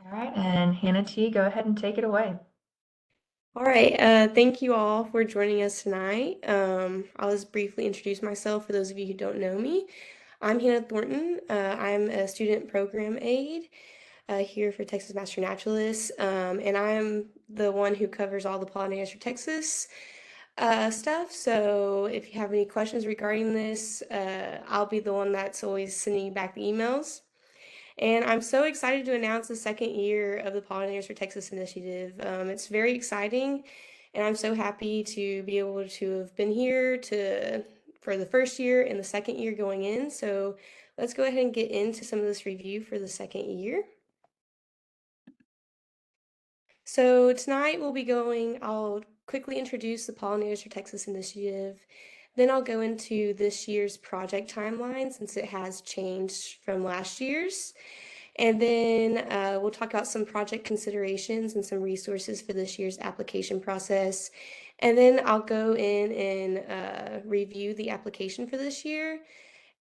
All right, and Hannah T, go ahead and take it away. All right, thank you all for joining us tonight. I'll just briefly introduce myself for those of you who don't know me. I'm Hannah Thornton. I'm a student program aide here for Texas Master Naturalists, and I'm the one who covers all the pollinators for Texas stuff. So if you have any questions regarding this, I'll be the one that's always sending you back the emails. And I'm so excited to announce the second year of the Pollinators for Texas initiative. It's very exciting, and I'm so happy to be able to have been here for the first year and the second year going in. So let's go ahead and get into some of this review for the second year. So tonight I'll quickly introduce the Pollinators for Texas initiative. Then I'll go into this year's project timeline since it has changed from last year's. And then we'll talk about some project considerations and some resources for this year's application process. And then I'll go in and review the application for this year.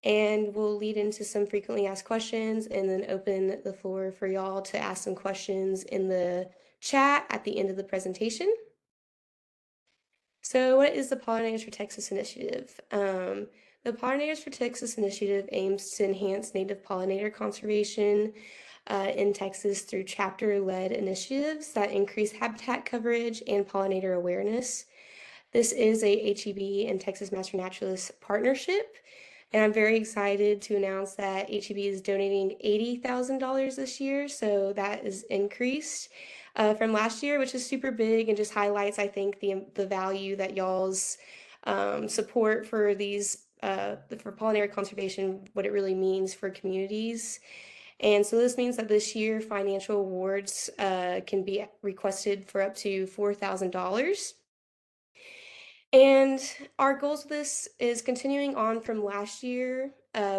And we'll lead into some frequently asked questions and then open the floor for y'all to ask some questions in the chat at the end of the presentation. So, what is the Pollinators for Texas initiative? The Pollinators for Texas initiative aims to enhance native pollinator conservation in Texas through chapter-led initiatives that increase habitat coverage and pollinator awareness. This is a HEB and Texas Master Naturalist partnership, and I'm very excited to announce that HEB is donating $80,000 this year, so that is increased from last year, which is super big and just highlights, I think, the value that y'all's support for these for pollinator conservation, what it really means for communities. And so this means that this year financial awards can be requested for up to $4,000. And our goals with this is continuing on from last year.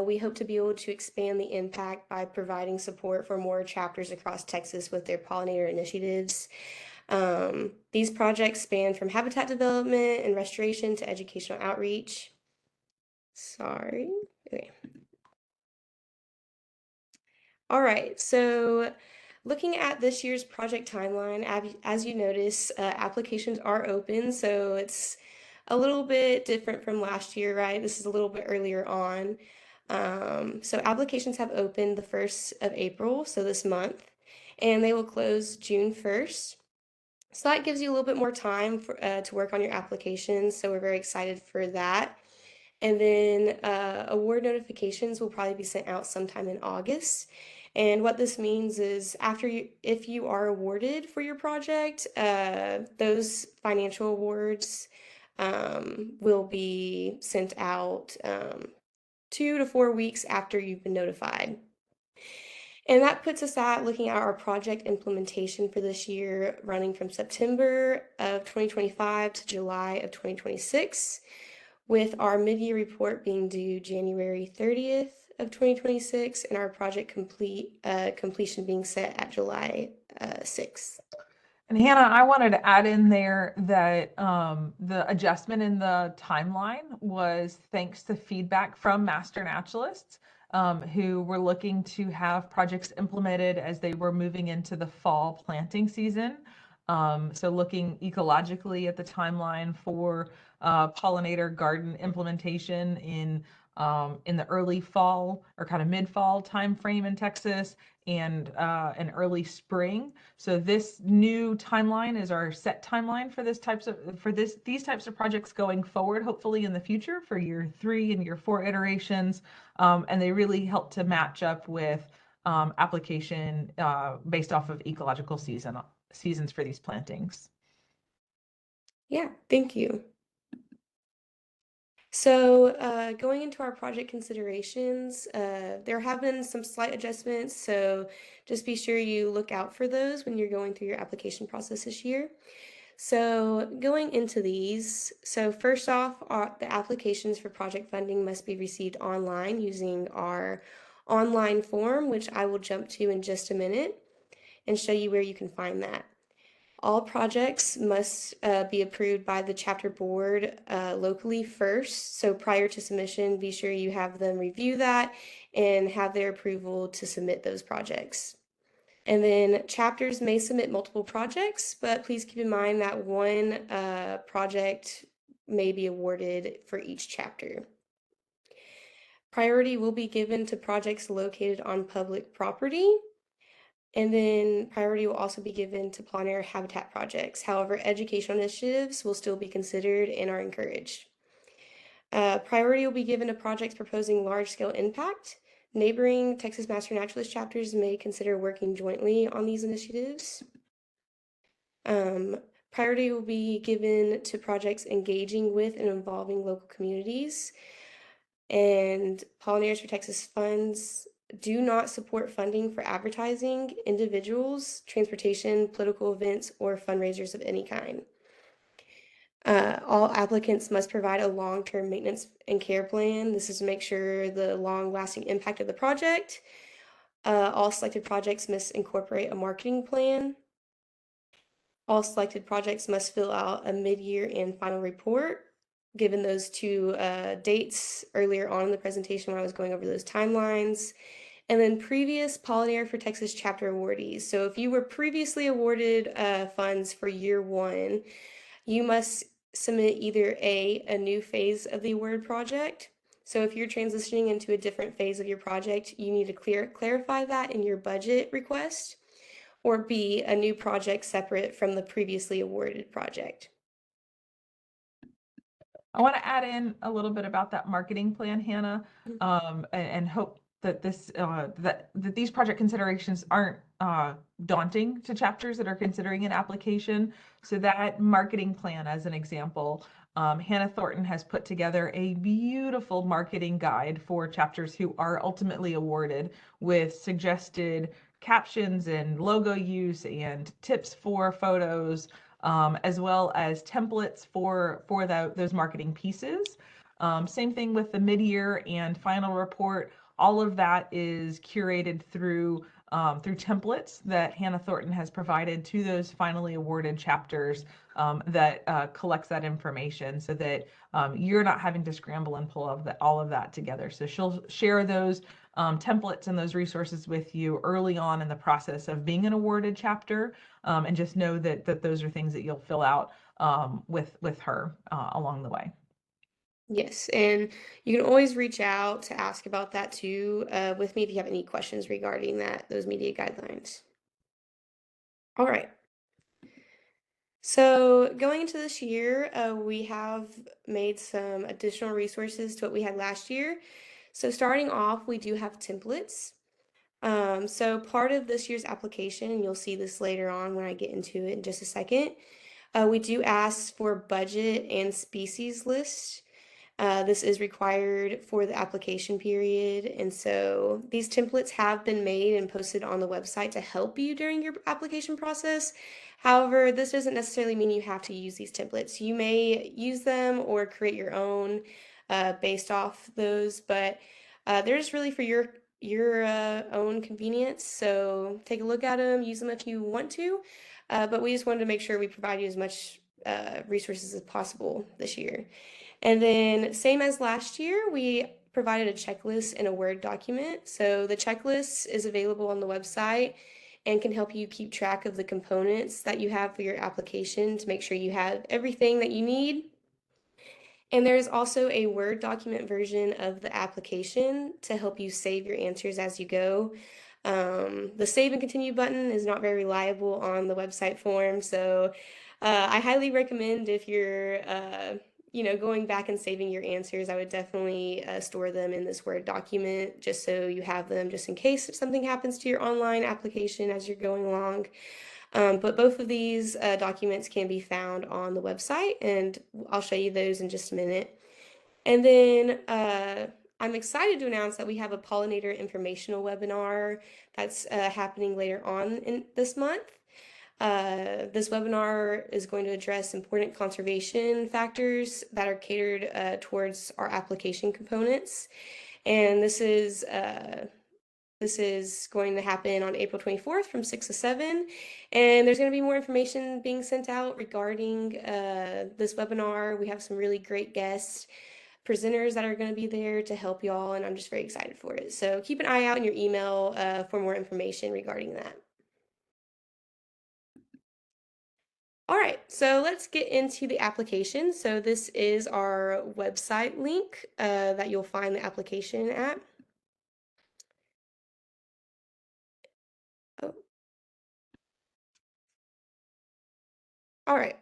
We hope to be able to expand the impact by providing support for more chapters across Texas with their pollinator initiatives. These projects span from habitat development and restoration to educational outreach. Sorry. Okay. All right, so looking at this year's project timeline, as you notice, applications are open, so it's a little bit different from last year, right? This is a little bit earlier on. So applications have opened the 1st of April, so this month, and they will close June 1st. So that gives you a little bit more time to work on your applications, so we're very excited for that. And then award notifications will probably be sent out sometime in August. And what this means is if you are awarded for your project, those financial awards will be sent out 2 to 4 weeks after you've been notified. And that puts us at looking at our project implementation for this year, running from September of 2025 to July of 2026, with our mid-year report being due January 30th of 2026 and our project completion being set at July 6th. And Hannah, I wanted to add in there that the adjustment in the timeline was thanks to feedback from master naturalists who were looking to have projects implemented as they were moving into the fall planting season. So looking ecologically at the timeline for pollinator garden implementation in the early fall or kind of mid-fall time frame in Texas and an early spring. So this new timeline is our set timeline for these types of projects going forward, hopefully in the future for year 3 and year 4 iterations. And they really help to match up with application based off of ecological seasons for these plantings. Yeah, thank you. So going into our project considerations, there have been some slight adjustments, so just be sure you look out for those when you're going through your application process this year. So going into these, so first off, the applications for project funding must be received online using our online form, which I will jump to in just a minute and show you where you can find that. All projects must be approved by the chapter board locally first. So prior to submission, be sure you have them review that and have their approval to submit those projects. And then chapters may submit multiple projects, but please keep in mind that one project may be awarded for each chapter. Priority will be given to projects located on public property. And then priority will also be given to pollinator habitat projects. However, educational initiatives will still be considered and are encouraged. Priority will be given to projects proposing large-scale impact. Neighboring Texas Master Naturalist chapters may consider working jointly on these initiatives. Priority will be given to projects engaging with and involving local communities. And Pollinators for Texas funds do not support funding for advertising, individuals, transportation, political events, or fundraisers of any kind. All applicants must provide a long-term maintenance and care plan. This is to make sure the long-lasting impact of the project. All selected projects must incorporate a marketing plan. All selected projects must fill out a mid-year and final report. Given those two dates earlier on in the presentation when I was going over those timelines. And then previous Pollinator for Texas chapter awardees. So if you were previously awarded funds for year one, you must submit either a new phase of the award project. So if you're transitioning into a different phase of your project, you need to clarify that in your budget request, or B, a new project separate from the previously awarded project. I want to add in a little bit about that marketing plan, Hannah, and hope that these project considerations aren't daunting to chapters that are considering an application. So that marketing plan, as an example, Hannah Thornton has put together a beautiful marketing guide for chapters who are ultimately awarded, with suggested captions and logo use and tips for photos, as well as templates for those marketing pieces. Same thing with the mid-year and final report. All of that is curated through templates that Hannah Thornton has provided to those finally awarded chapters, that collects that information, so that you're not having to scramble and pull all of that together. So she'll share those templates and those resources with you early on in the process of being an awarded chapter, and just know that those are things that you'll fill out with her along the way. Yes, and you can always reach out to ask about that too with me if you have any questions regarding those media guidelines. All right. So going into this year, we have made some additional resources to what we had last year. So starting off, we do have templates. So part of this year's application, and you'll see this later on when I get into it in just a second, we do ask for budget and species lists. This is required for the application period, and so these templates have been made and posted on the website to help you during your application process. However, this doesn't necessarily mean you have to use these templates. You may use them or create your own based off those, but they're just really for your own convenience. So take a look at them, use them if you want to, but we just wanted to make sure we provide you as much resources as possible this year. And then, same as last year, we provided a checklist in a Word document. So the checklist is available on the website and can help you keep track of the components that you have for your application to make sure you have everything that you need. And there's also a Word document version of the application to help you save your answers as you go. The save and continue button is not very reliable on the website form, so I highly recommend if you're going back and saving your answers, I would definitely store them in this Word document just so you have them just in case something happens to your online application as you're going along. But both of these documents can be found on the website, and I'll show you those in just a minute. And then I'm excited to announce that we have a pollinator informational webinar that's happening later on in this month. This webinar is going to address important conservation factors that are catered towards our application components. And this is going to happen on April 24th from 6 to 7. And there's going to be more information being sent out regarding this webinar. We have some really great guests, presenters that are going to be there to help y'all, and I'm just very excited for it. So keep an eye out in your email for more information regarding that. All right, so let's get into the application. So this is our website link that you'll find the application at. Oh, all right.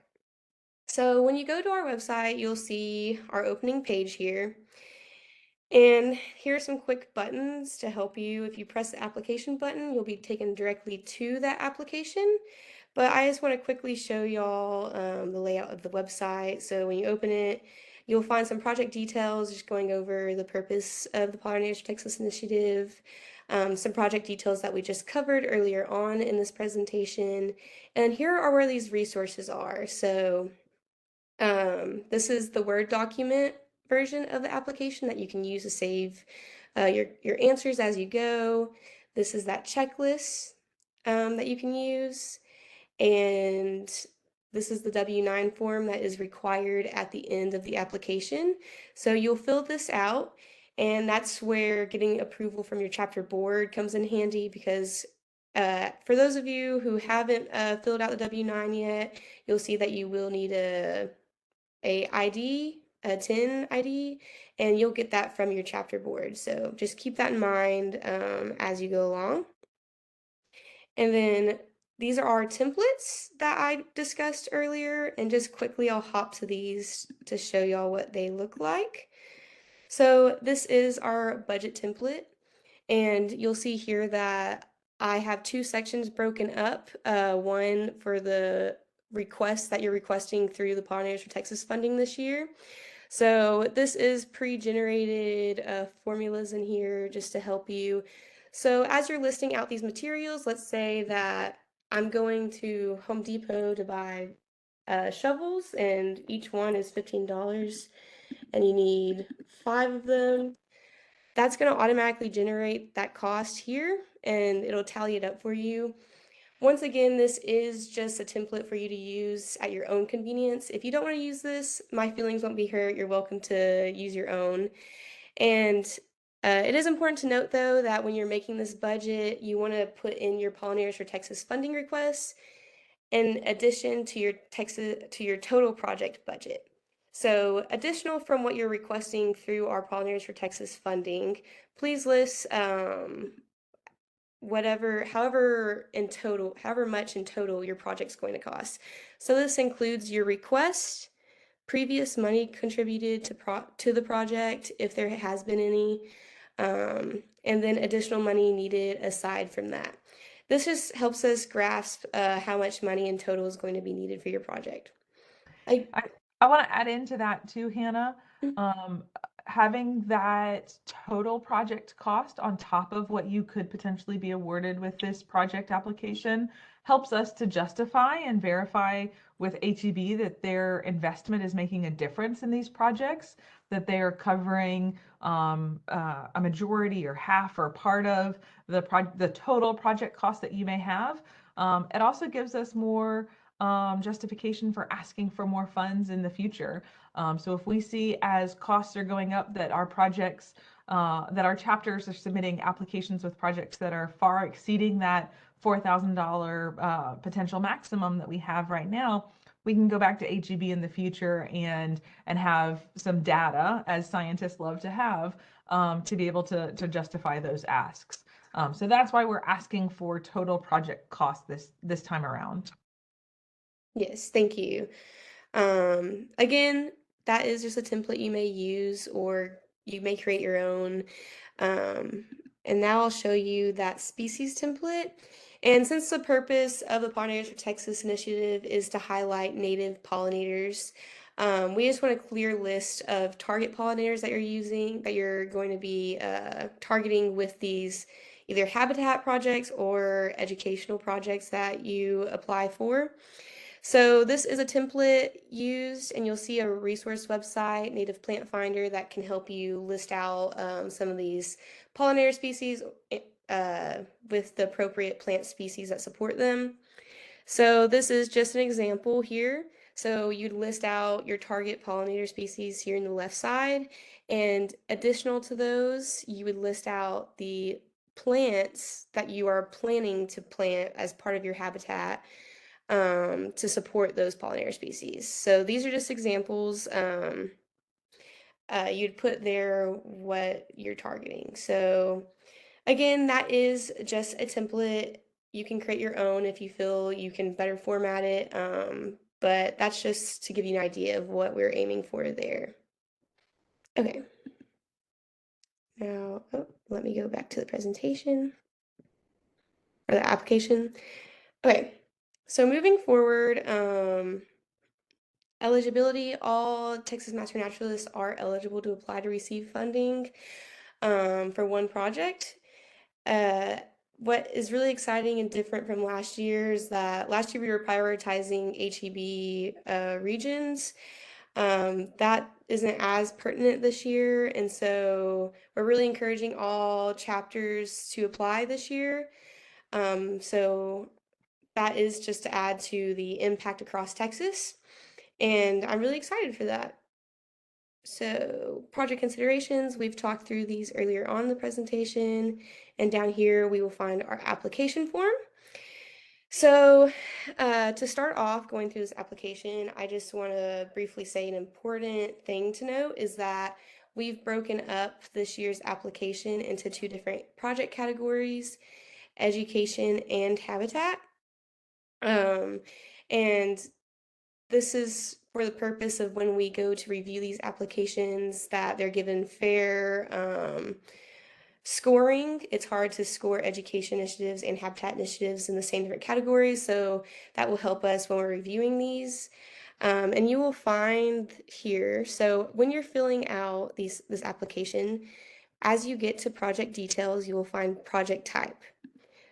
So when you go to our website, you'll see our opening page here. And here are some quick buttons to help you. If you press the application button, you'll be taken directly to that application. But I just want to quickly show y'all the layout of the website. So when you open it, you'll find some project details, just going over the purpose of the Pollinators for Texas initiative, some project details that we just covered earlier on in this presentation. And here are where these resources are. So this is the Word document version of the application that you can use to save your answers as you go. This is that checklist that you can use. And this is the W-9 form that is required at the end of the application. So you'll fill this out, and that's where getting approval from your chapter board comes in handy because for those of you who haven't filled out the W-9 yet, you'll see that you will need a ID, a TIN ID, and you'll get that from your chapter board. So just keep that in mind as you go along. And then these are our templates that I discussed earlier, and just quickly I'll hop to these to show y'all what they look like. So this is our budget template, and you'll see here that I have two sections broken up, one for the requests that you're requesting through the Pollinators for Texas funding this year. So this is pre-generated formulas in here just to help you. So as you're listing out these materials, let's say that I'm going to Home Depot to buy shovels, and each one is $15, and you need 5 of them. That's going to automatically generate that cost here, and it'll tally it up for you. Once again, this is just a template for you to use at your own convenience. If you don't want to use this, my feelings won't be hurt. You're welcome to use your own. And it is important to note, though, that when you're making this budget, you want to put in your Pollinators for Texas funding requests in addition to your total project budget. So additional from what you're requesting through our Pollinators for Texas funding, please list however much in total your project's going to cost. So this includes your request, previous money contributed to the project, if there has been any, and then additional money needed aside from that. This just helps us grasp how much money in total is going to be needed for your project. I, I, I want to add into that too, Hannah. Um, Having that total project cost on top of what you could potentially be awarded with this project application helps us to justify and verify with HEB that their investment is making a difference in these projects, that they are covering a majority or half or part of the total project cost that you may have. It also gives us more justification for asking for more funds in the future. So if we see as costs are going up that our projects, that our chapters are submitting applications with projects that are far exceeding that $4,000 potential maximum that we have right now, we can go back to HEB in the future and have some data, as scientists love to have, to be able to justify those asks. So that's why we're asking for total project cost this time around. yes, thank you. Again, that is just a template you may use, or you may create your own. Um, and now I'll show you that species template. And since the purpose of the Pollinators for Texas initiative is to highlight native pollinators, we just want a clear list of target pollinators that you're going to be targeting with these either habitat projects or educational projects that you apply for. So this is a template used, and you'll see a resource website, Native Plant Finder, that can help you list out some of these pollinator species with the appropriate plant species that support them. So this is just an example here. So you'd list out your target pollinator species here in the left side, and additional to those, you would list out the plants that you are planning to plant as part of your habitat, to support those pollinator species. So these are just examples. You'd put there what you're targeting. So again, that is just a template. You can create your own if you feel you can better format it. But that's just to give you an idea of what we're aiming for there. Okay. Now, oh, let me go back to the presentation or the application. Okay. So moving forward, eligibility, all Texas Master Naturalists are eligible to apply to receive funding for one project. Uh, what is really exciting and different from last year is that last year we were prioritizing HEB regions. That isn't as pertinent this year, and so we're really encouraging all chapters to apply this year. So that is just to add to the impact across Texas, and I'm really excited for that. So project considerations, we've talked through these earlier on in the presentation, and down here we will find our application form. So to start off going through this application, I just want to briefly say an important thing to note is that we've broken up this year's application into two different project categories, education and habitat. And this is for the purpose of when we go to review these applications that they're given fair scoring. It's hard to score education initiatives and habitat initiatives in the same different categories, so that will help us when we're reviewing these. And you will find here, so when you're filling out this application, as you get to project details, you will find project type.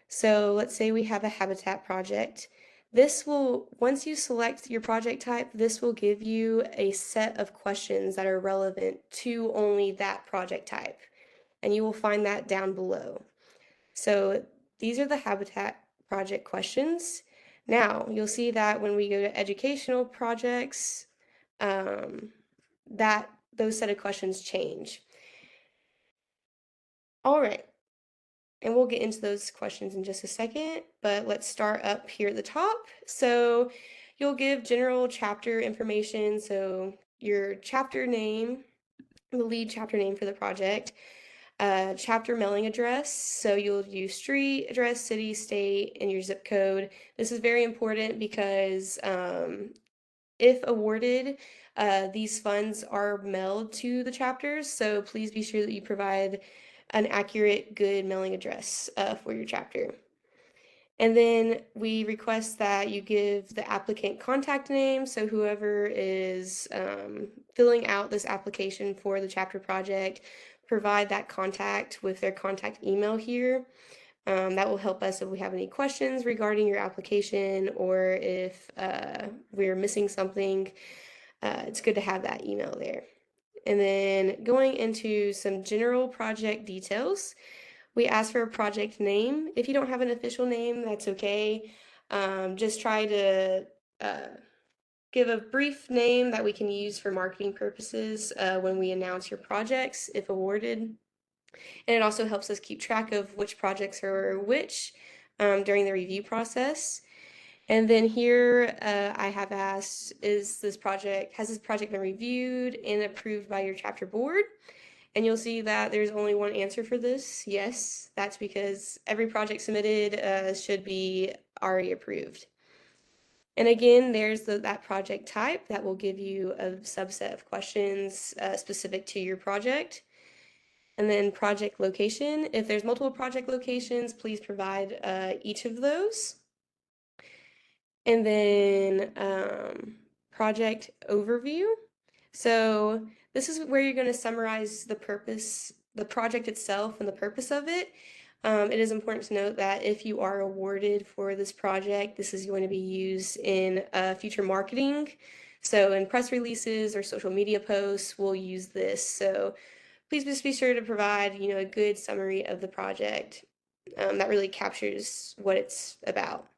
So let's say we have a habitat project. This will, once you select your project type, this will give you a set of questions that are relevant to only that project type. And you will find that down below. So these are the habitat project questions. Now, you'll see that when we go to educational projects, that those set of questions change. All right. And we'll get into those questions in just a second, but let's start up here at the top. So you'll give general chapter information, so your chapter name, the lead chapter name for the project, chapter mailing address, so you'll use street address, city, state, and your zip code. This is very important because if awarded, these funds are mailed to the chapters, so please be sure that you provide an accurate, good mailing address for your chapter. And then we request that you give the applicant contact name, so whoever is filling out this application for the chapter project, provide that contact with their contact email here. That will help us if we have any questions regarding your application or if we're missing something. It's good to have that email there. And then going into some general project details, we ask for a project name. If you don't have an official name, that's okay. Just try to give a brief name that we can use for marketing purposes when we announce your projects, if awarded. And it also helps us keep track of which projects are which during the review process. And then here I have asked, has this project been reviewed and approved by your chapter board? And you'll see that there's only one answer for this. Yes, that's because every project submitted should be already approved. And again, there's that project type that will give you a subset of questions specific to your project. And then project location. If there's multiple project locations, please provide each of those. And then project overview. So this is where you're going to summarize the purpose, the project itself and the purpose of it. It is important to note that if you are awarded for this project, this is going to be used in future marketing. So in press releases or social media posts, we'll use this. So please just be sure to provide, a good summary of the project that really captures what it's about.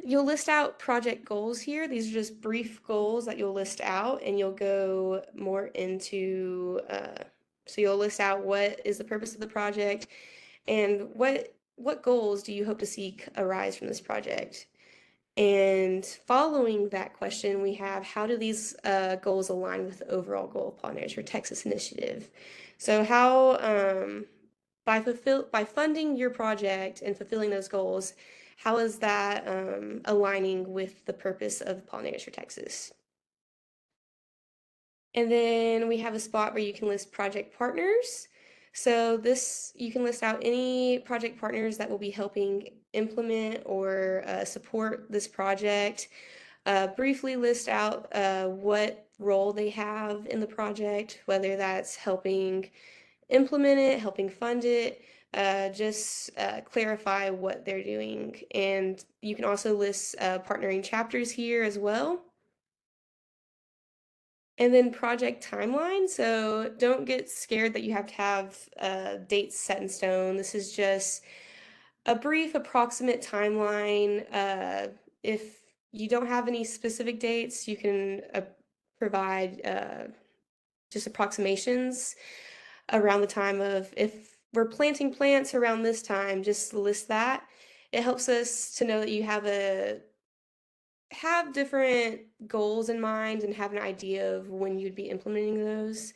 You'll list out project goals here. These are just brief goals that you'll list out, and you'll go more into, so you'll list out what is the purpose of the project and what what goals do you hope to see arise from this project? And following that question, we have how do these goals align with the overall goal of Pollinators for Texas initiative? So how by funding your project and fulfilling those goals, how is that aligning with the purpose of Pollinators for Texas? And then we have a spot where you can list project partners. So this, you can list out any project partners that will be helping implement or support this project. Briefly list out what role they have in the project, whether that's helping implement it, helping fund it, just clarify what they're doing. And you can also list partnering chapters here as well. And then project timeline. So don't get scared that you have to have dates set in stone. This is just a brief approximate timeline. If you don't have any specific dates, you can provide just approximations around the time of if we're planting plants around this time, just list that. It helps us to know that you have different goals in mind and have an idea of when you'd be implementing those.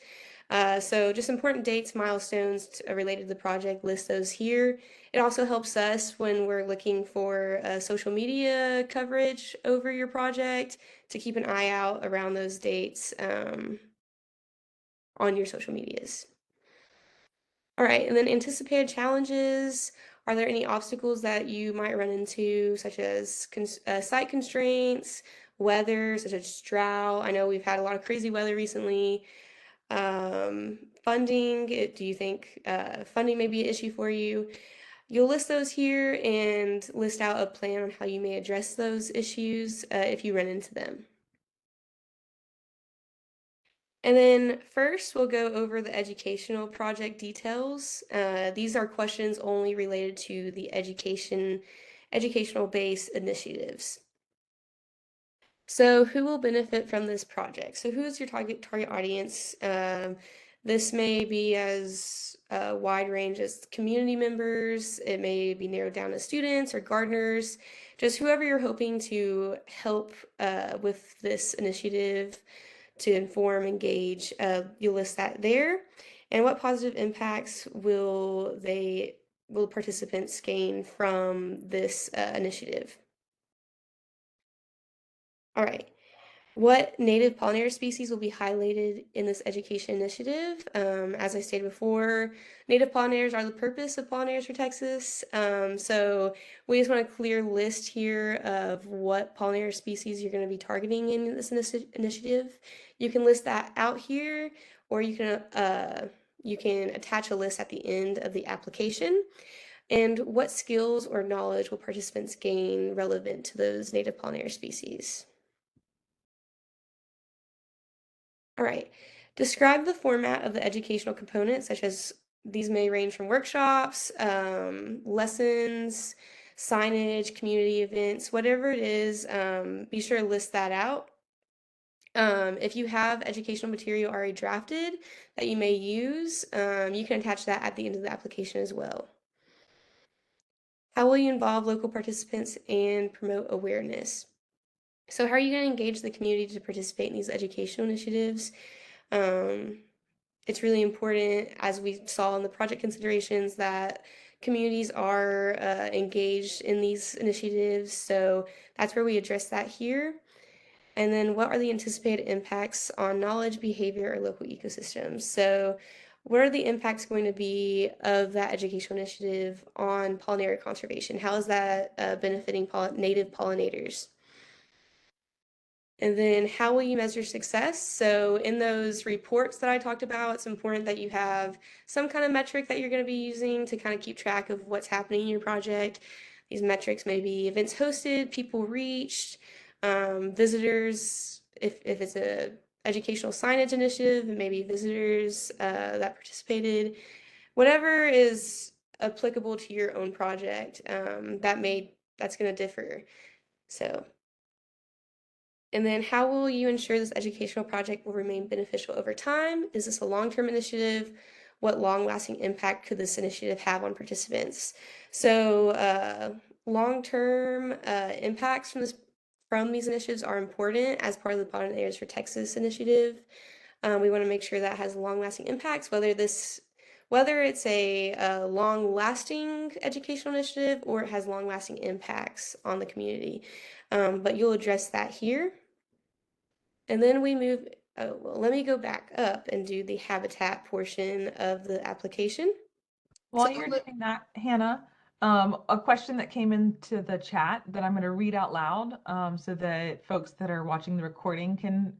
So just important dates, milestones related to the project, list those here. It also helps us when we're looking for social media coverage over your project to keep an eye out around those dates on your social medias. All right, and then anticipated challenges. Are there any obstacles that you might run into, such as site constraints, weather, such as drought? I know we've had a lot of crazy weather recently. Funding, do you think funding may be an issue for you? You'll list those here and list out a plan on how you may address those issues if you run into them. And then first, we'll go over the educational project details. These are questions only related to the educational-based initiatives. So who will benefit from this project? So who is your target audience? This may be as wide range as community members. It may be narrowed down to students or gardeners, just whoever you're hoping to help with this initiative to inform, engage. You list that there. And what positive impacts will participants gain from this initiative? All right. What native pollinator species will be highlighted in this education initiative? As I stated before, native pollinators are the purpose of Pollinators for Texas. So we just want a clear list here of what pollinator species you're going to be targeting in this initiative. You can list that out here, or you can attach a list at the end of the application. And what skills or knowledge will participants gain relevant to those native pollinator species? All right. Describe the format of the educational components, such as these may range from workshops, lessons, signage, community events, whatever it is, be sure to list that out. If you have educational material already drafted that you may use, you can attach that at the end of the application as well. How will you involve local participants and promote awareness? So how are you going to engage the community to participate in these educational initiatives? It's really important, as we saw in the project considerations, that communities are engaged in these initiatives. So that's where we address that here. And then what are the anticipated impacts on knowledge, behavior, or local ecosystems? So what are the impacts going to be of that educational initiative on pollinator conservation? How is that benefiting native pollinators? And then how will you measure success? So in those reports that I talked about, it's important that you have some kind of metric that you're going to be using to kind of keep track of what's happening in your project. These metrics may be events hosted, people reached, visitors, if it's a educational signage initiative, maybe visitors that participated. Whatever is applicable to your own project, that's going to differ. So and then how will you ensure this educational project will remain beneficial over time? Is this a long-term initiative what long-lasting impact could this initiative have on participants? So long-term impacts from these initiatives are important as part of the Pollinators for Texas initiative. We want to make sure that has long-lasting impacts, whether it's a long-lasting educational initiative or it has long-lasting impacts on the community. But you'll address that here. And then we move, oh, well, let me go back up and do the habitat portion of the application. So While you're doing that, Hannah, a question that came into the chat that I'm going to read out loud, so that folks that are watching the recording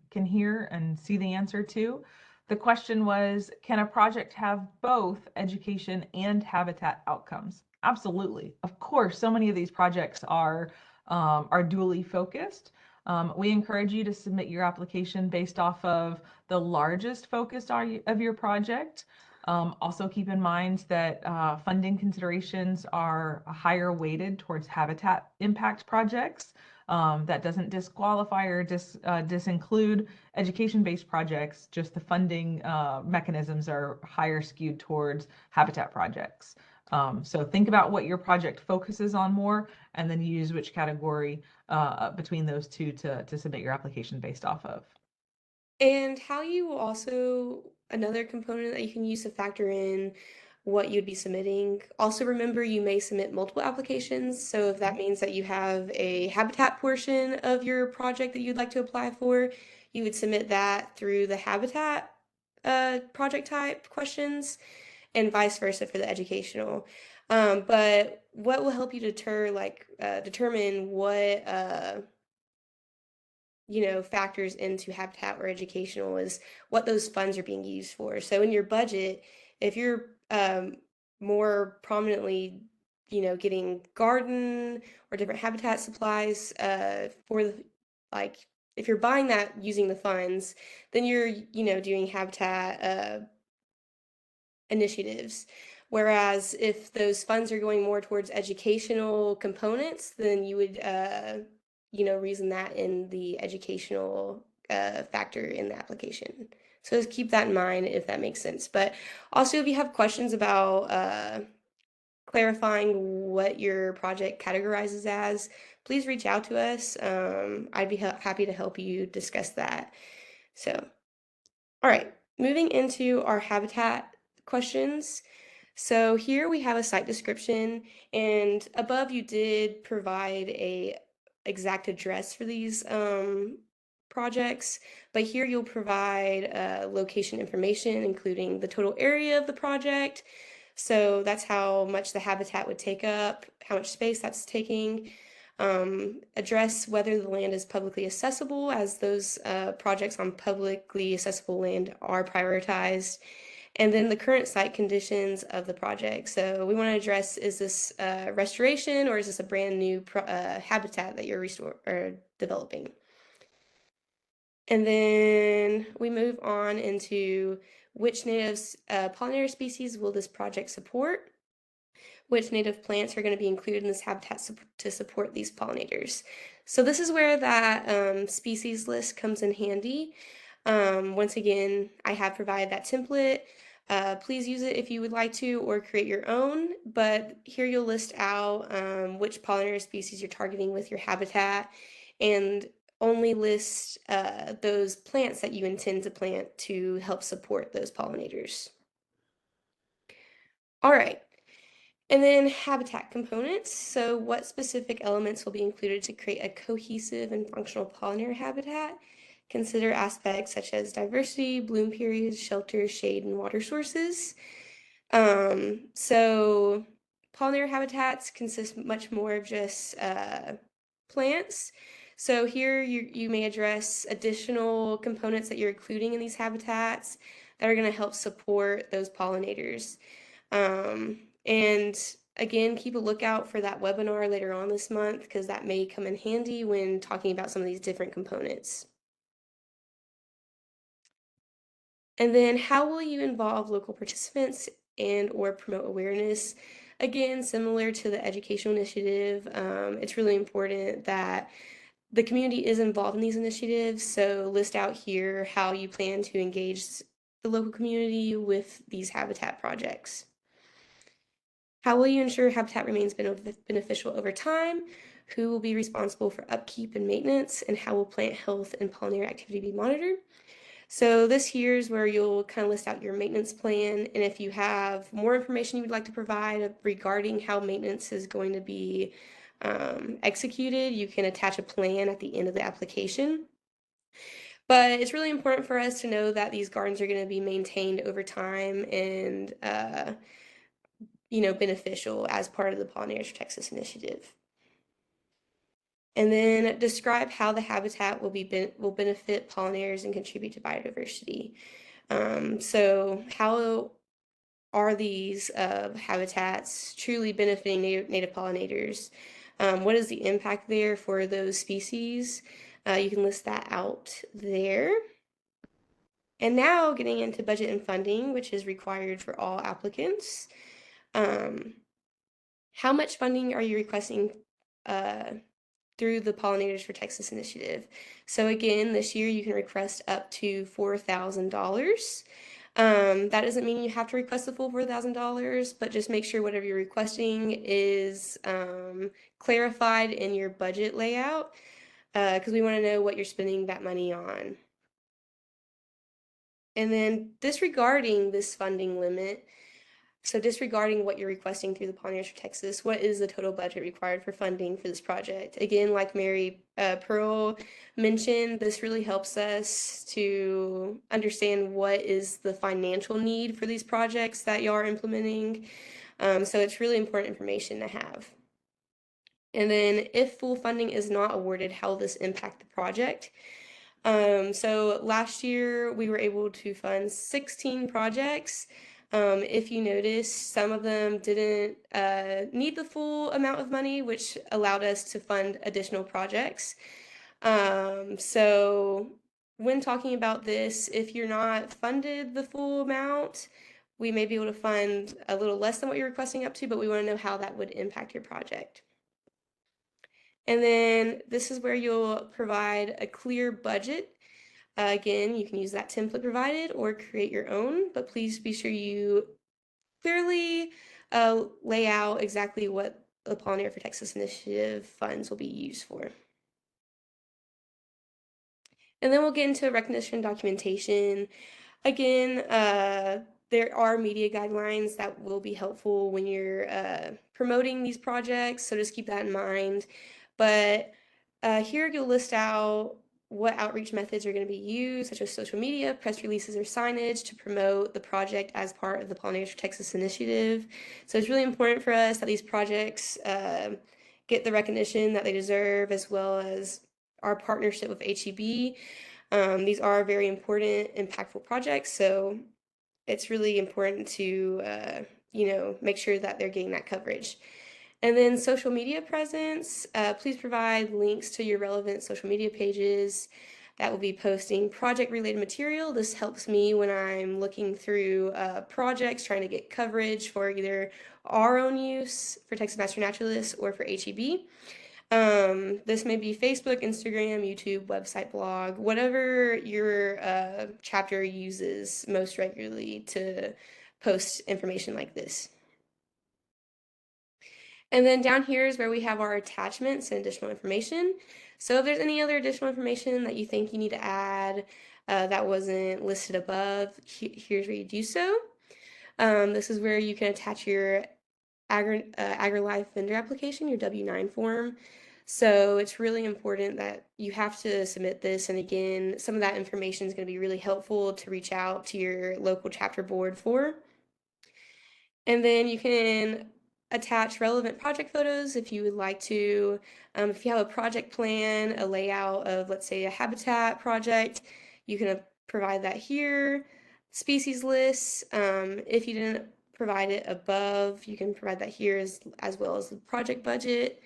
can hear and see the answer to. The question was, can a project have both education and habitat outcomes? Absolutely. Of course, so many of these projects are dually focused. We encourage you to submit your application based off of the largest focus of your project. Also keep in mind that funding considerations are higher weighted towards habitat impact projects. That doesn't disqualify or disinclude education-based projects, just the funding mechanisms are higher skewed towards habitat projects. So think about what your project focuses on more, and then use which category between those two to submit your application based off of. And how you will also, another component that you can use to factor in what you'd be submitting. Also remember you may submit multiple applications. So if that means that you have a habitat portion of your project that you'd like to apply for, you would submit that through the habitat project type questions and vice versa for the educational. But what will help you determine what factors into habitat or educational is what those funds are being used for. So in your budget, if you're more prominently, getting garden or different habitat supplies like if you're buying that using the funds, then you're, doing habitat initiatives. Whereas if those funds are going more towards educational components, then you would, reason that in the educational factor in the application. So just keep that in mind if that makes sense. But also, if you have questions about clarifying what your project categorizes as, please reach out to us. I'd be happy to help you discuss that. So, all right, moving into our habitat questions. So here we have a site description, and above you did provide a exact address for these projects, but here you'll provide location information, including the total area of the project. So that's how much the habitat would take up, how much space that's taking. Address whether the land is publicly accessible, as those projects on publicly accessible land are prioritized, and then the current site conditions of the project. So we want to address, is this restoration or is this a brand new habitat that you're developing? And then we move on into which native pollinator species will this project support? Which native plants are going to be included in this habitat to support these pollinators. So this is where that species list comes in handy. Once again, I have provided that template. Please use it if you would like to, or create your own, but here you'll list out which pollinator species you're targeting with your habitat, and only list those plants that you intend to plant to help support those pollinators. All right. And then habitat components. So what specific elements will be included to create a cohesive and functional pollinator habitat? Consider aspects such as diversity, bloom periods, shelter, shade, and water sources. So pollinator habitats consist much more of just plants. So here you may address additional components that you're including in these habitats that are going to help support those pollinators. And again, keep a lookout for that webinar later on this month, because that may come in handy when talking about some of these different components. And then how will you involve local participants and or promote awareness? Again, similar to the educational initiative, it's really important that the community is involved in these initiatives. So list out here how you plan to engage the local community with these habitat projects? How will you ensure habitat remains beneficial over time? Who will be responsible for upkeep and maintenance? And how will plant health and pollinator activity be monitored? So this here is where you'll kind of list out your maintenance plan, and if you have more information you would like to provide regarding how maintenance is going to be executed, you can attach a plan at the end of the application. But it's really important for us to know that these gardens are going to be maintained over time and beneficial as part of the Pollinators for Texas initiative. And then describe how the habitat will benefit pollinators and contribute to biodiversity. So how are these habitats truly benefiting native pollinators? What is the impact there for those species? You can list that out there. And now getting into budget and funding, which is required for all applicants. How much funding are you requesting through the Pollinators for Texas initiative? So again, this year you can request up to $4,000. That doesn't mean you have to request the full $4,000, but just make sure whatever you're requesting is clarified in your budget layout, because we want to know what you're spending that money on. And then disregarding this funding limit, so disregarding what you're requesting through the Pollinators for Texas, what is the total budget required for funding for this project? Again, like Mary Pearl mentioned, this really helps us to understand what is the financial need for these projects that y'all are implementing. So it's really important information to have. And then if full funding is not awarded, how will this impact the project? So last year we were able to fund 16 projects. If you notice, some of them didn't need the full amount of money, which allowed us to fund additional projects. So when talking about this, if you're not funded the full amount, we may be able to fund a little less than what you're requesting up to, but we want to know how that would impact your project. And then this is where you'll provide a clear budget. Again, you can use that template provided or create your own, but please be sure you clearly lay out exactly what the Pollinator for Texas initiative funds will be used for. And then we'll get into recognition documentation. Again, there are media guidelines that will be helpful when you're promoting these projects, so just keep that in mind. But here you'll list out what outreach methods are going to be used, such as social media, press releases, or signage to promote the project as part of the Pollinators for Texas initiative. So it's really important for us that these projects get the recognition that they deserve, as well as our partnership with HEB. These are very important, impactful projects, so it's really important to, make sure that they're getting that coverage. And then social media presence, please provide links to your relevant social media pages that will be posting project-related material. This helps me when I'm looking through projects, trying to get coverage for either our own use for Texas Master Naturalists or for HEB. This may be Facebook, Instagram, YouTube, website, blog, whatever your chapter uses most regularly to post information like this. And then down here is where we have our attachments and additional information. So if there's any other additional information that you think you need to add that wasn't listed above, here's where you do so. This is where you can attach your AgriLife vendor application, your W-9 form. So it's really important that you have to submit this. And again, some of that information is going to be really helpful to reach out to your local chapter board for. And then you can attach relevant project photos if you would like to. If you have a project plan, a layout of, let's say, a habitat project, you can provide that here. Species lists, if you didn't provide it above, you can provide that here as well as the project budget.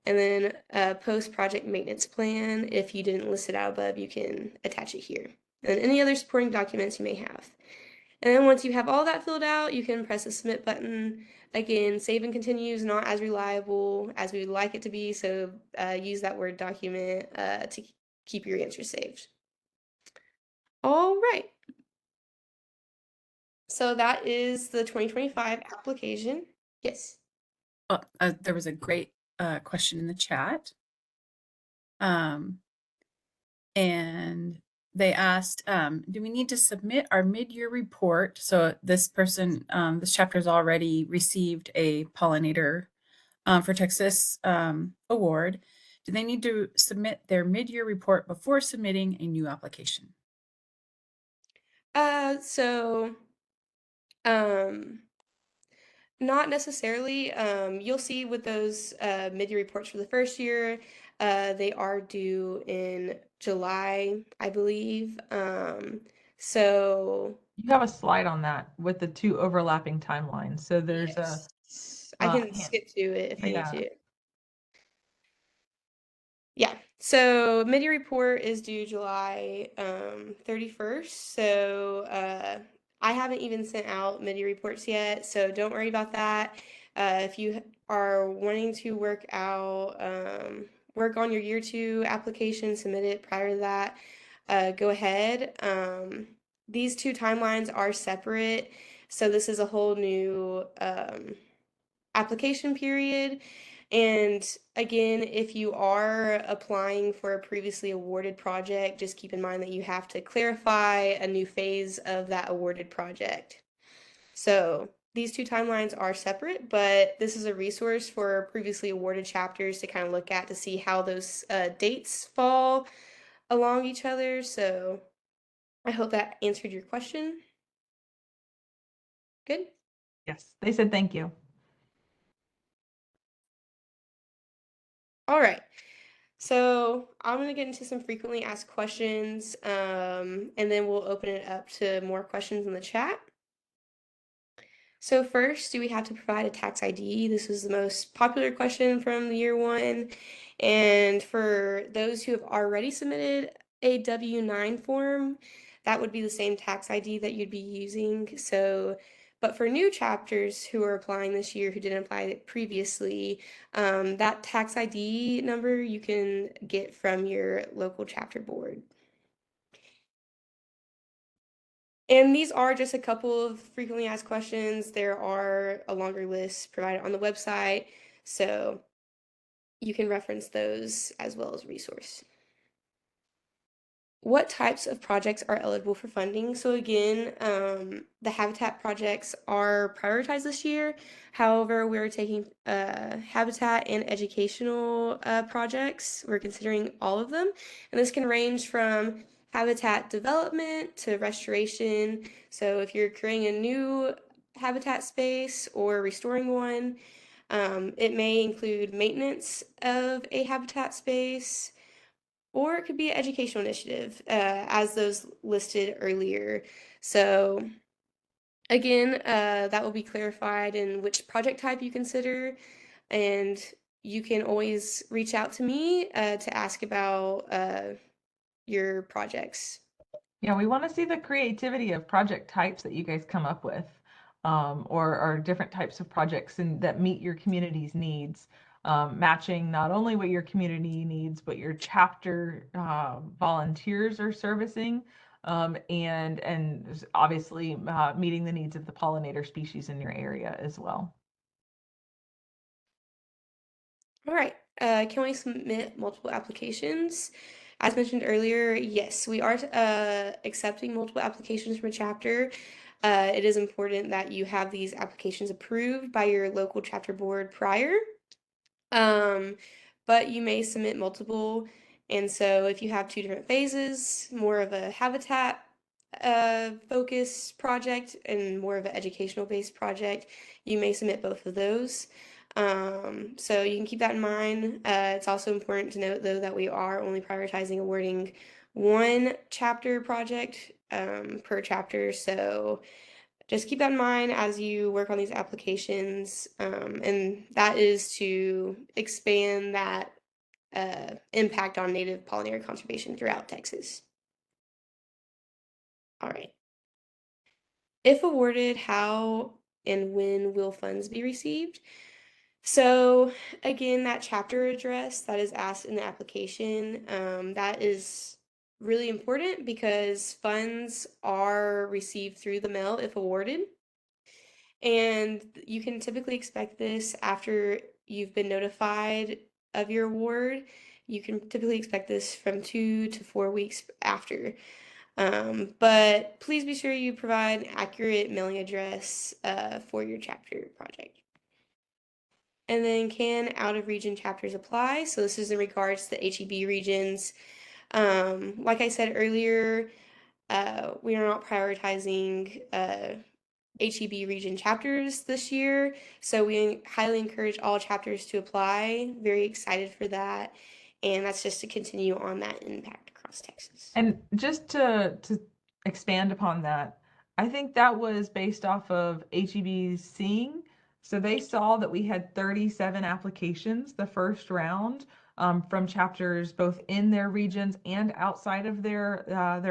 And then a post-project maintenance plan. If you didn't list it out above, you can attach it here. And any other supporting documents you may have. And then once you have all that filled out, you can press the submit button. Again, save and continue is not as reliable as we would like it to be, so use that Word document to keep your answers saved. All right. So that is the 2025 application. Yes. Oh, there was a great question in the chat. And they asked, do we need to submit our mid-year report? So this person, this chapter has already received a Pollinator for Texas award. Do they need to submit their mid-year report before submitting a new application? So, um, not necessarily. You'll see with those mid-year reports for the first year, they are due in July, I believe. So You have a slide on that with the two overlapping timelines. So there's a yes, I can hint. skip to it if I need Yeah. to. Yeah. So mid-year report is due July 31st. So I haven't even sent out mid-year reports yet, so don't worry about that. If you are wanting to work on your year two application, submit it prior to that, go ahead. These two timelines are separate, so this is a whole new application period. And again, if you are applying for a previously awarded project, just keep in mind that you have to clarify a new phase of that awarded project. So these two timelines are separate, but this is a resource for previously awarded chapters to kind of look at to see how those dates fall along each other. So I hope that answered your question. Good. Yes. They said thank you. All right. So I'm going to get into some frequently asked questions, and then we'll open it up to more questions in the chat. So first, do we have to provide a tax ID? This was the most popular question from the year one. And for those who have already submitted a W-9 form, that would be the same tax ID that you'd be using. So, but for new chapters who are applying this year who didn't apply previously, that tax ID number you can get from your local chapter board. And these are just a couple of frequently asked questions. There are a longer list provided on the website, so you can reference those as well as resource. What types of projects are eligible for funding? So again, the habitat projects are prioritized this year. However, we're taking habitat and educational projects. We're considering all of them, and this can range from habitat development to restoration. So if you're creating a new habitat space or restoring one, it may include maintenance of a habitat space, or it could be an educational initiative, as those listed earlier. So again, that will be clarified in which project type you consider, and you can always reach out to me to ask about your projects. Yeah, we want to see the creativity of project types that you guys come up with, or different types of projects and that meet your community's needs, matching not only what your community needs, but your chapter volunteers are servicing, and obviously meeting the needs of the pollinator species in your area as well. All right, can we submit multiple applications? As mentioned earlier, yes, we are accepting multiple applications from a chapter. It is important that you have these applications approved by your local chapter board prior. But you may submit multiple. And so if you have two different phases, more of a habitat focus project and more of an educational based project, you may submit both of those. So you can keep that in mind. It's also important to note though that we are only prioritizing awarding one chapter project per chapter. So just keep that in mind as you work on these applications, and that is to expand that impact on native pollinator conservation throughout Texas. All right. If awarded, how and when will funds be received? So again, that chapter address that is asked in the application, that is really important because funds are received through the mail if awarded. And you can typically expect this after you've been notified of your award. You can typically expect this from 2 to 4 weeks after. But please be sure you provide an accurate mailing address for your chapter project. And then can out-of-region chapters apply? So this is in regards to the HEB regions. Like I said earlier, we are not prioritizing HEB region chapters this year, so we highly encourage all chapters to apply. Very excited for that, and that's just to continue on that impact across Texas. And just to expand upon that, I think that was based off of HEB's seeing. So they saw that we had 37 applications the first round from chapters both in their regions and outside of their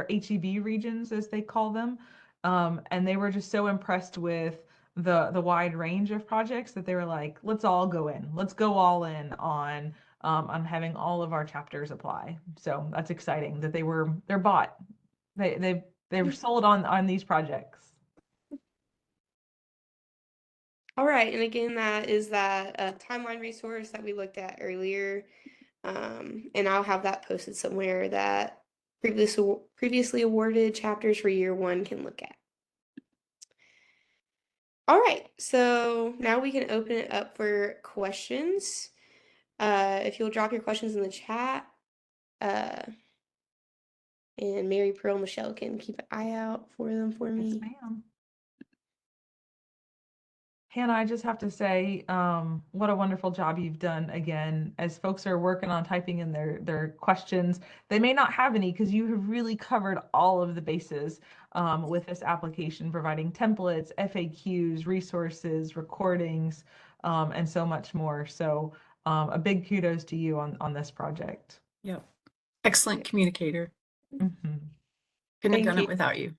HEB regions, as they call them. And they were just so impressed with the wide range of projects that they were like, let's all go in. Let's go all in on having all of our chapters apply. So that's exciting that they're bought. They were sold on these projects. All right, and again, that is that timeline resource that we looked at earlier, and I'll have that posted somewhere that previously awarded chapters for year one can look at. All right, so now we can open it up for questions. If you'll drop your questions in the chat, uh, and Mary Pearl Michelle can keep an eye out for them for Yes, me. ma'am. Hannah, I just have to say, what a wonderful job you've done again. As folks are working on typing in their questions, they may not have any because you have really covered all of the bases with this application, providing templates, FAQs, resources, recordings, and so much more. So a big kudos to you on this project. Yep. Excellent communicator. Mhm. Couldn't have Thank done you. it without you.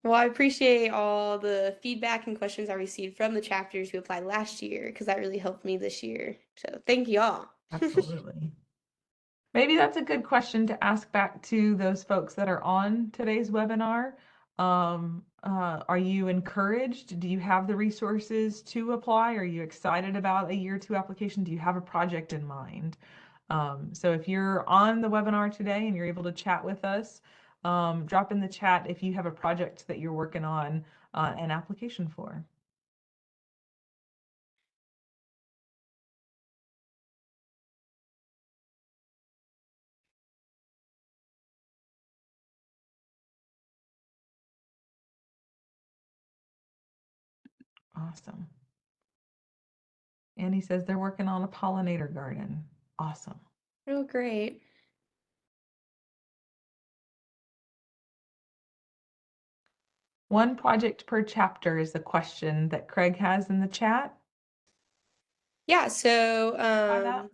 Well, I appreciate all the feedback and questions I received from the chapters who applied last year because that really helped me this year. So thank y'all. Absolutely. Maybe that's a good question to ask back to those folks that are on today's webinar. Are you encouraged? Do you have the resources to apply? Are you excited about a year two application? Do you have a project in mind? So if you're on the webinar today and you're able to chat with us, drop in the chat if you have a project that you're working on an application for. Awesome. Annie says they're working on a pollinator garden. Awesome. Oh, great. One project per chapter is the question that Craig has in the chat. Yeah, so Try that.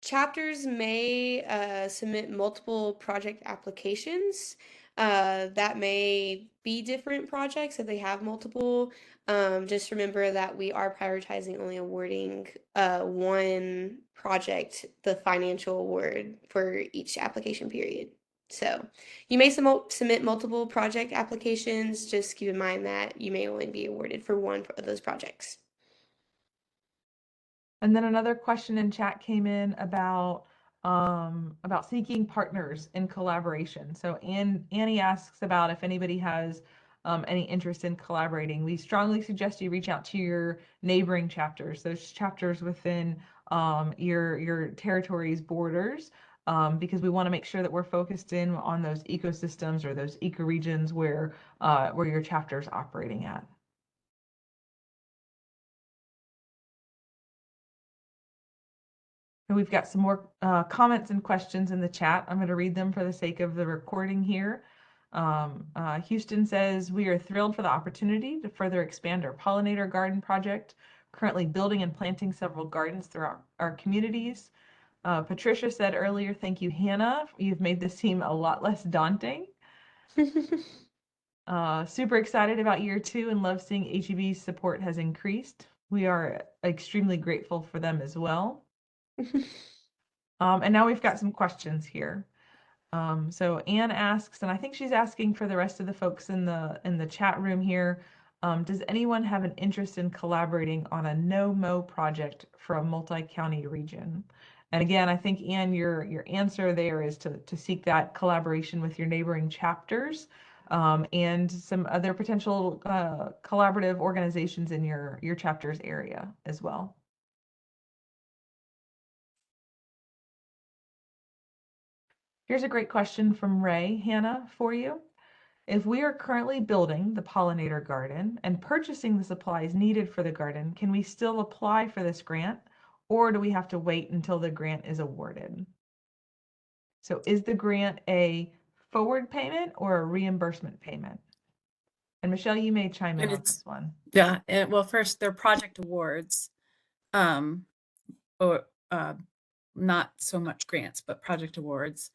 chapters may submit multiple project applications. That may be different projects if they have multiple. Just remember that we are prioritizing only awarding one project, the financial award for each application period. So you may submit multiple project applications. Just keep in mind that you may only be awarded for one of those projects. And then another question in chat came in about seeking partners in collaboration. So Annie asks about if anybody has any interest in collaborating. We strongly suggest you reach out to your neighboring chapters, those chapters within your territory's borders, because we want to make sure that we're focused in on those ecosystems or those ecoregions where your chapter is operating at. And we've got some more comments and questions in the chat. I'm going to read them for the sake of the recording here. Houston says, we are thrilled for the opportunity to further expand our pollinator garden project, currently building and planting several gardens throughout our communities. Patricia said earlier, thank you, Hannah. You've made this seem a lot less daunting. Super excited about year two and love seeing HEB's support has increased. We are extremely grateful for them as well. And now we've got some questions here. So Anne asks, and I think she's asking for the rest of the folks in the chat room here, does anyone have an interest in collaborating on a no-mow project for a multi-county region? And again, I think Anne, your answer there is to seek that collaboration with your neighboring chapters, and some other potential collaborative organizations in your chapter's area as well. Here's a great question from Ray, Hannah, for you. If we are currently building the pollinator garden and purchasing the supplies needed for the garden, can we still apply for this grant, or do we have to wait until the grant is awarded? So is the grant a forward payment or a reimbursement payment? And Michelle, you may chime in And on it's, this one. yeah, well, first, they're project awards, or not so much grants, but project awards.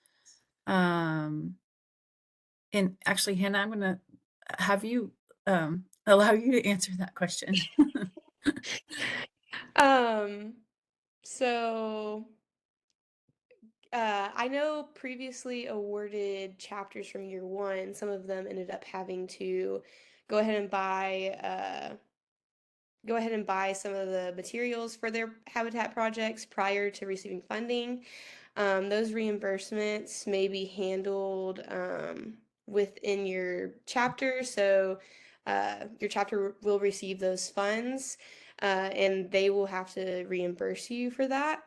And actually, Hannah, I'm gonna have you allow you to answer that question. Um, so I know previously awarded chapters from year one, some of them ended up having to go ahead and buy some of the materials for their habitat projects prior to receiving funding. Those reimbursements may be handled within your chapter, so your chapter will receive those funds, and they will have to reimburse you for that.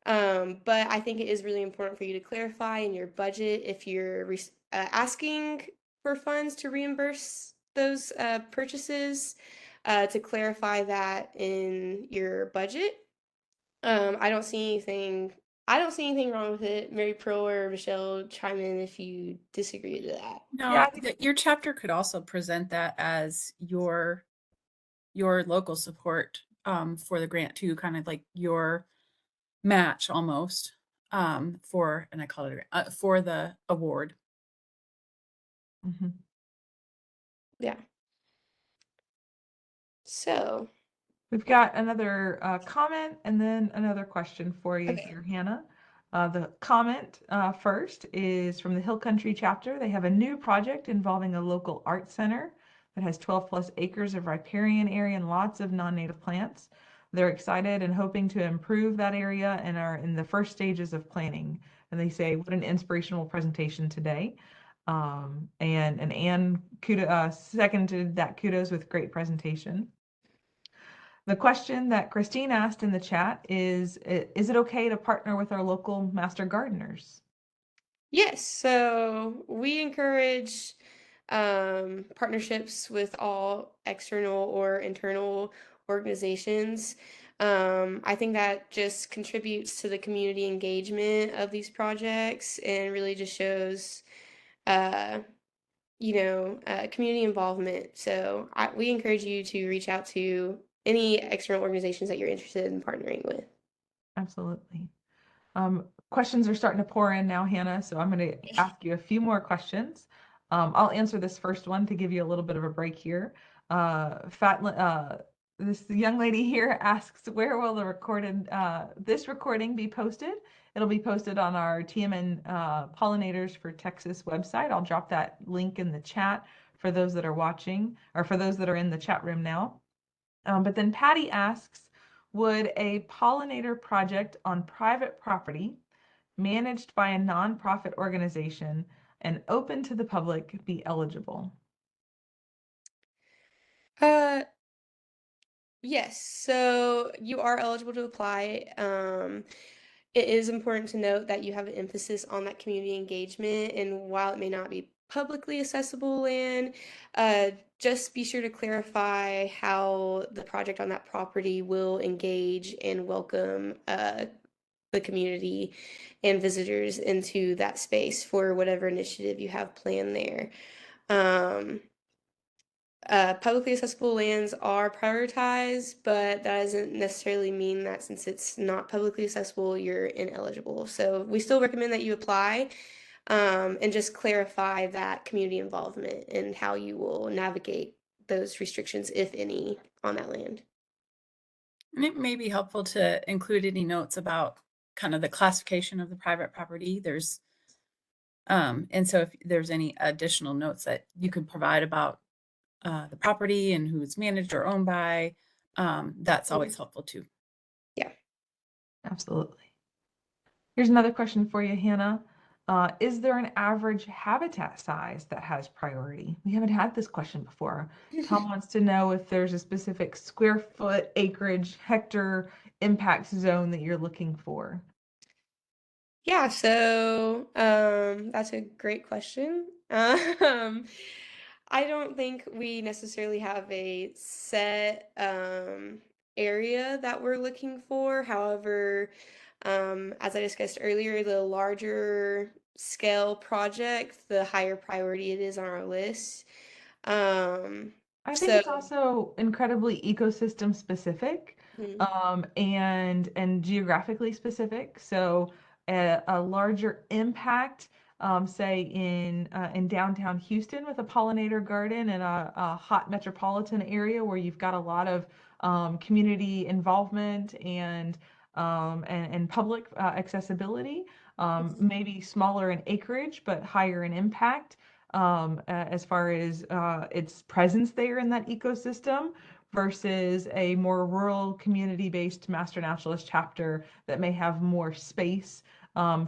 But I think it is really important for you to clarify in your budget if you're asking for funds to reimburse those purchases, to clarify that in your budget. I don't see anything. I don't see anything wrong with it. Mary Pro or Michelle, chime in if you disagree to that. Yeah, No, your chapter could also present that as your local support for the grant too, kind of like your match almost for, and I call it a grant, for the award. mhm. Yeah. So, We've got another comment and then another question for you okay. here, Hannah. The comment first is from the Hill Country chapter. They have a new project involving a local art center that has 12 plus acres of riparian area and lots of non-native plants. They're excited and hoping to improve that area and are in the first stages of planning. And they say, what an inspirational presentation today. And Anne seconded that kudos with great presentation. The question that Christine asked in the chat is it okay to partner with our local master gardeners? Yes, so we encourage partnerships with all external or internal organizations. I think that just contributes to the community engagement of these projects and really just shows, uh, community involvement. So we encourage you to reach out to any external organizations that you're interested in partnering with. Absolutely. Questions are starting to pour in now, Hannah, so I'm going to ask you a few more questions. I'll answer this first one to give you a little bit of a break here. This young lady here asks, where will this recording be posted? It'll be posted on our TMN Pollinators for Texas website. I'll drop that link in the chat for those that are watching, or for those that are in the chat room now. But then Patty asks, would a pollinator project on private property managed by a nonprofit organization and open to the public be eligible? Uh, yes, so you are eligible to apply. It is important to note that you have an emphasis on that community engagement, and while it may not be publicly accessible land, just be sure to clarify how the project on that property will engage and welcome the community and visitors into that space for whatever initiative you have planned there. Um, Publicly accessible lands are prioritized, but that doesn't necessarily mean that since it's not publicly accessible, you're ineligible. So we still recommend that you apply, and just clarify that community involvement and how you will navigate those restrictions, if any, on that land. And it may be helpful to include any notes about kind of the classification of the private property. There's And so if there's any additional notes that you could provide about the property and who it's managed or owned by, that's always helpful too. Yeah. Absolutely. Here's another question for you, Hannah. Is there an average habitat size that has priority? We haven't had this question before. Tom wants to know if there's a specific square foot, acreage, hectare impact zone that you're looking for. Yeah, so that's a great question. I don't think we necessarily have a set area that we're looking for. However, as I discussed earlier, the larger scale project, the higher priority it is on our list. Um, I think so, it's also incredibly ecosystem specific, mhm, and geographically specific. So a larger impact, say in downtown Houston with a pollinator garden in a hot metropolitan area where you've got a lot of community involvement and public accessibility. Maybe smaller in acreage, but higher in impact as far as its presence there in that ecosystem versus a more rural community-based master naturalist chapter that may have more space,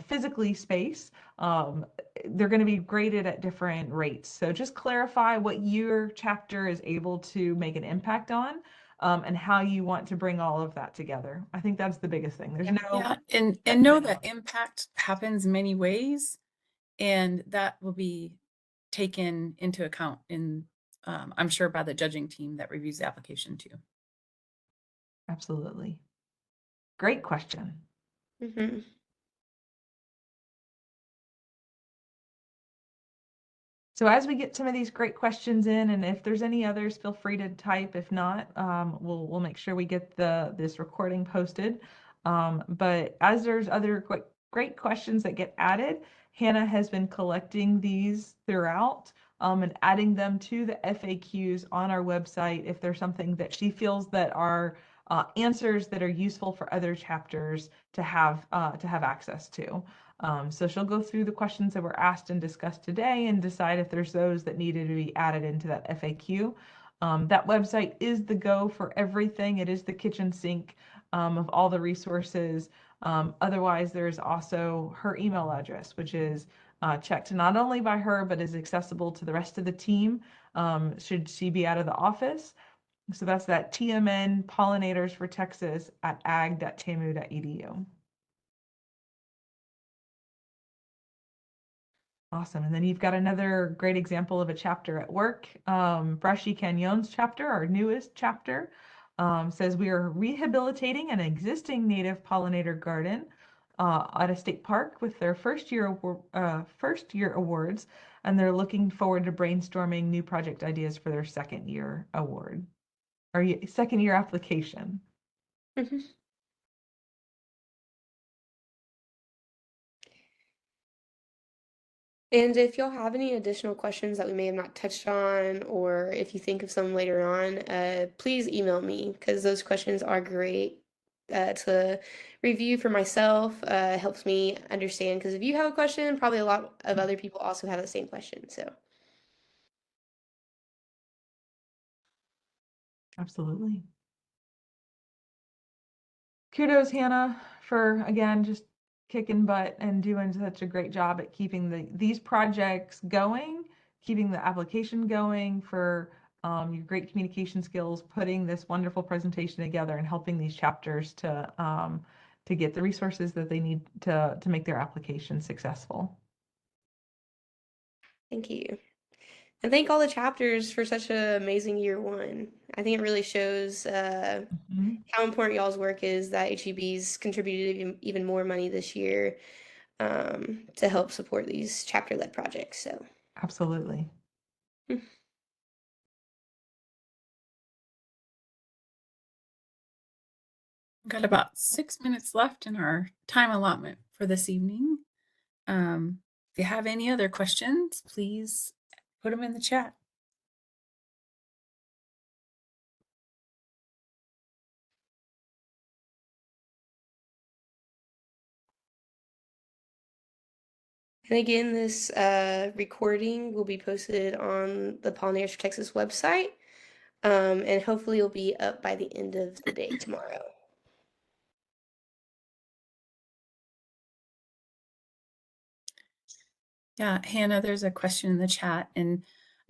physically space. They're going to be graded at different rates. So just clarify what your chapter is able to make an impact on, and how you want to bring all of that together. I think that's the biggest thing. There's yeah. no Yeah, and set know minimum. that impact happens many ways, and that will be taken into account in, I'm sure, by the judging team that reviews the application too. Absolutely. Great question. Mhm. So as we get some of these great questions in, and if there's any others, feel free to type. If not, we'll make sure we get this recording posted. But as there's other great questions that get added, Hannah has been collecting these throughout, and adding them to the FAQs on our website if there's something that she feels that are answers that are useful for other chapters to have access to. So she'll go through the questions that were asked and discussed today and decide if there's those that needed to be added into that FAQ. That website is the go for everything. It is the kitchen sink of all the resources. Otherwise, there's also her email address, which is checked not only by her, but is accessible to the rest of the team should she be out of the office. So that's that TMN pollinators for Texas at ag.tamu.edu. Awesome. And then you've got another great example of a chapter at work. Brushy Canyons chapter, our newest chapter, says we are rehabilitating an existing native pollinator garden at a state park with their first year awards, and they're looking forward to brainstorming new project ideas for their second year award or second year application. Mhm. And if y'all have any additional questions that we may have not touched on, or if you think of some later on, please email me because those questions are great to review for myself. Helps me understand because if you have a question, probably a lot of other people also have the same question. So, Absolutely. Kudos, Hannah, for again just kicking butt and doing such a great job at keeping these projects going, keeping the application going, for your great communication skills, putting this wonderful presentation together, and helping these chapters to get the resources that they need to make their application successful. thank you. And thank all the chapters for such an amazing year one. I think it really shows Mhm. how important y'all's work is that HEB's contributed even more money this year to help support these chapter-led projects. So, Absolutely. We've got about 6 minutes left in our time allotment for this evening. If you have any other questions, please put them in the chat. And again, this recording will be posted on the Pollinators for Texas website, and hopefully it'll be up by the end of the day tomorrow. Yeah, Hannah, there's a question in the chat, and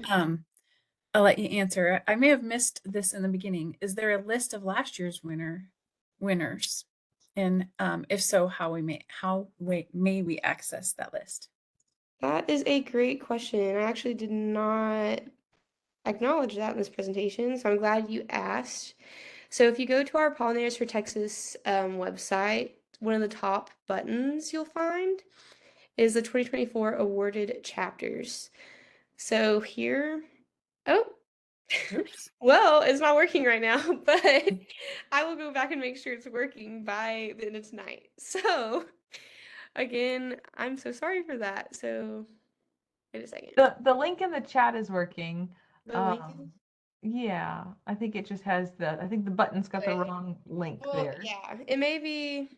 I'll let you answer. I may have missed this in the beginning. Is there a list of last year's winners? And if so, how may we access that list? That is a great question. I actually did not acknowledge that in this presentation, so I'm glad you asked. So if you go to our Pollinators for Texas website, one of the top buttons you'll find is the 2024 awarded chapters. So here, oh, Oops. well, it's not working right now, but I will go back and make sure it's working by the end of tonight. So again, I'm so sorry for that. So wait a second. The link in the chat is working. The link is Yeah, I think it just has I think the button's got the okay. wrong link Well, there. yeah, it may be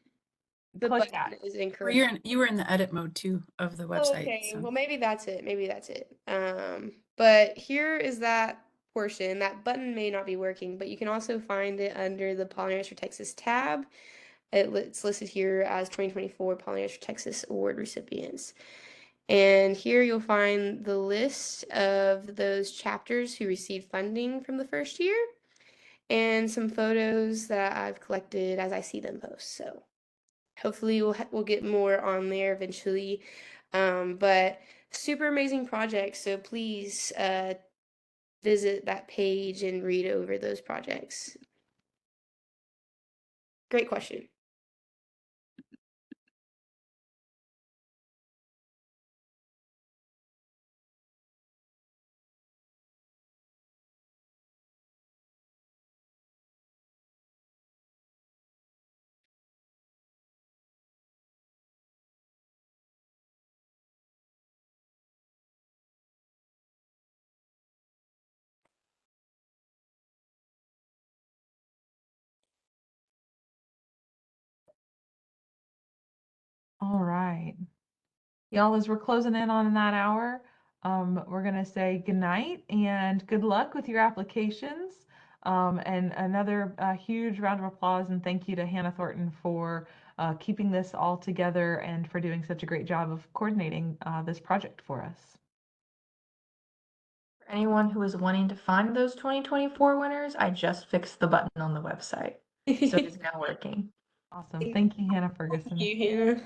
the Click button that. is Or incorrect. you were in the edit mode too of the Oh, website. okay. So. Well, maybe that's it. Maybe that's it. But here is that portion. That button may not be working, but you can also find it under the Pollinators for Texas tab. It's listed here as 2024 Pollinators for Texas Award recipients. And here you'll find the list of those chapters who received funding from the first year and some photos that I've collected as I see them post. So hopefully we'll get more on there eventually. But super amazing project. So please visit that page and read over those projects. Great question. All right. Y'all, as we're closing in on that hour, we're going to say good night and good luck with your applications. And another huge round of applause and thank you to Hannah Thornton for keeping this all together and for doing such a great job of coordinating this project for us. For anyone who is wanting to find those 2024 winners, I just fixed the button on the website. So it's now working. Awesome. Thank you, Hannah Ferguson. Thank you, Hannah.